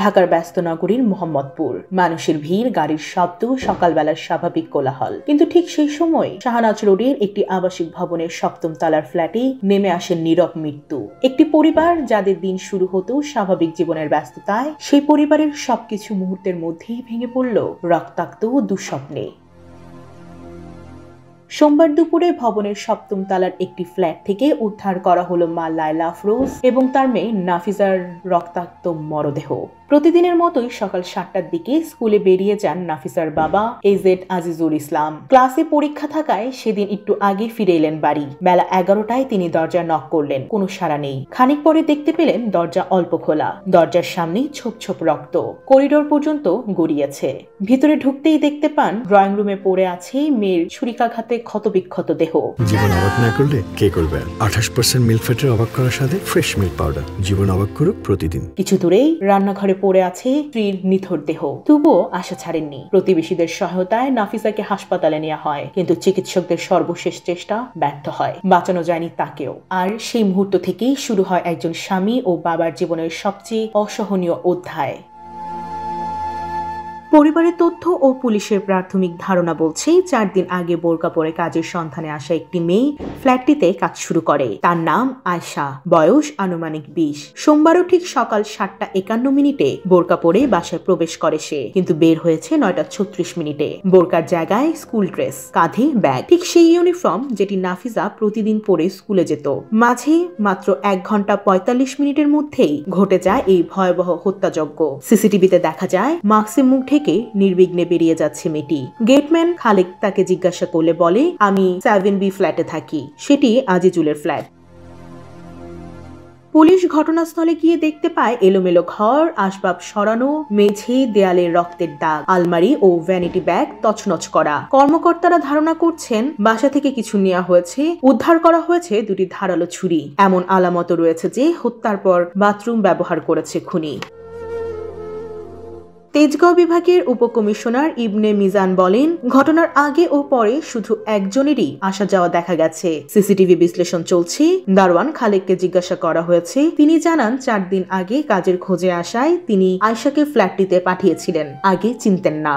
ঢাকার ব্যস্ত নগরীর মোহাম্মদপুর। মানুষের ভিড়, গাড়ির শব্দ, সকালবেলার স্বাভাবিক কোলাহল। কিন্তু ঠিক সেই সময় শাহনাজ রোডের একটি আবাসিক ভবনের 7ম তলার ফ্ল্যাটে নেমে আসেন নীরব মৃত্যু। একটি পরিবার যাদের দিন শুরু হতো স্বাভাবিক জীবনের ব্যস্ততায়, সেই পরিবারের সবকিছু মুহূর্তের মধ্যেই ভেঙে পড়ল রক্তাক্ত দুঃস্বপ্নে। সোমবার দুপুরে ভবনের 7ম তলার একটি ফ্ল্যাট থেকে উদ্ধার করা হলো মা লায়লা আফরোজ এবং তার মেয়ে নাফিজার রক্তাক্ত মরদেহ। প্রতিদিনের মতোই সকাল 7টার দিকে স্কুলে বেরিয়ে যান নাফিসার বাবা এজেড আজিজুল ইসলাম। ক্লাসে পরীক্ষা থাকায় সেদিন একটু আগে ফিরে এলেন বাড়ি। বেলা 11টায় তিনি দরজা নক করলেন, কোনো সাড়া নেই। খানিক পরে দেখতে পেলেন দরজা অল্প খোলা, দরজার সামনে ছোপ ছোপ রক্ত করিডোর পর্যন্ত গড়িয়েছে। ভিতরে ঢুকতেই দেখতে পান ড্রয়িং রুমে পড়ে আছে মেয়ের ছুরিকাঘাতে ক্ষতবিক্ষত দেহ। জীবন অবাক না করলে কে করবে? 28% মিল্ক ফ্যাটের অবাক করার সাথে ফ্রেশ মিল্ক পাউডার। জীবন অবাক করুক প্রতিদিন। কিছু দূরেই রান্নাঘরে পড়ে আছে স্ত্রীর নিথর দেহ। তবুও আশা ছাড়েননি। প্রতিবেশীদের সহায়তায় নাফিসাকে হাসপাতালে নেওয়া হয়, কিন্তু চিকিৎসকদের সর্বশেষ চেষ্টা ব্যর্থ হয়। বাঁচানো যায়নি তাকেও। আর সেই মুহূর্ত থেকেই শুরু হয় একজন স্বামী ও বাবার জীবনের সবচেয়ে অসহনীয় অধ্যায়। পরিবারের তথ্য ও পুলিশের প্রাথমিক ধারণা বলছে 4 দিন আগে বোরকা পরে কাজের সন্ধানে আসা একটি মেয়ে ফ্ল্যাটটিতে কাজ শুরু করে। তার নাম আয়শা, বয়স আনুমানিক 20। সোমবারও ঠিক সকাল 7:51 বোরকা পরে বাসায় প্রবেশ করে সে, কিন্তু বের হয়েছে 9:36 বোরকার জায়গায় স্কুল ড্রেস, কাঁধে ব্যাগ, ঠিক সেই ইউনিফর্ম যেটি নাফিজা প্রতিদিন পরে স্কুলে যেত। মাঝে মাত্র 1 ঘন্টা 45 মিনিটের মধ্যেই ঘটে যায় এই ভয়াবহ হত্যাযজ্ঞ। সিসিটিভিতে দেখা যায় মাস্কের মুখ ঢেকে নির্বিঘ্নে বেরিয়ে যাচ্ছে মেয়েটি। গেটম্যান খালেক তাকে জিজ্ঞাসা করলে বলে, আমি 7B ফ্ল্যাটে থাকি। সেটি আজিজুলের ফ্ল্যাট। পুলিশ ঘটনাস্থলে গিয়ে দেখতে পায় এলোমেলো ঘর, আসবাব সরানো, মেঝে, দেয়ালের রক্তের দাগ, আলমারি ও ভ্যানিটি ব্যাগ তছনছ করা। কর্মকর্তারা ধারণা করছেন বাসা থেকে কিছু নেওয়া হয়েছে। উদ্ধার করা হয়েছে 2টি ধারালো ছুরি। এমন আলামত রয়েছে যে হত্যার পর বাথরুম ব্যবহার করেছে খুনি। তেজগাঁও বিভাগের উপকমিশনার ইবনে মিজান বলেন, ঘটনার আগে ও পরে শুধু একজনেরই আসা যাওয়া দেখা গেছে। সিসিটিভি বিশ্লেষণ চলছে। দারোয়ান খালেককে জিজ্ঞাসা করা হয়েছে। তিনি জানান 4 দিন আগে কাজের খোঁজে আসায় তিনি আয়শাকে ফ্ল্যাটটিতে পাঠিয়েছিলেন, আগে চিনতেন না।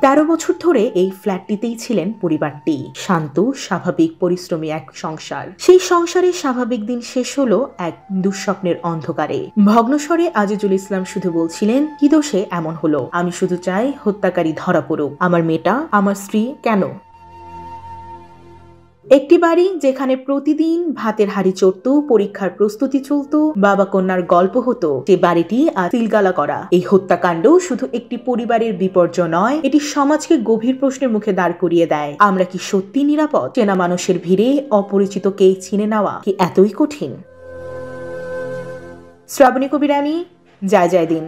13 বছর ধরে এই ফ্ল্যাটটিতেই ছিলেন পরিবারটি। শান্ত, স্বাভাবিক, পরিশ্রমী এক সংসার। সেই সংসারে স্বাভাবিক দিন শেষ হলো এক দুঃস্বপ্নের অন্ধকারে। ভগ্নস্বরে আজিজুল ইসলাম শুধু বলছিলেন, কি দোষে এমন হলো? আমি শুধু চাই হত্যাকারী ধরা পড়ুক। আমার মেয়েটা, আমার স্ত্রী কেন? একটি বাড়ি যেখানে প্রতিদিন ভাতের হাড়ি চড়ত, পরীক্ষার প্রস্তুতি চলত, বাবা কন্যার গল্প হতো, সে বাড়িটি আজ সিলগালা করা। এই হত্যাকাণ্ড শুধু একটি পরিবারের বিপর্যয় নয়, এটি সমাজকে গভীর প্রশ্নের মুখে দাঁড় করিয়ে দেয়। আমরা কি সত্যি নিরাপদ? চেনা মানুষের ভিড়ে অপরিচিতকে চিনে নেওয়া কি এতই কঠিন? শ্রাবণী কবির, আমি জয় জয় দিন।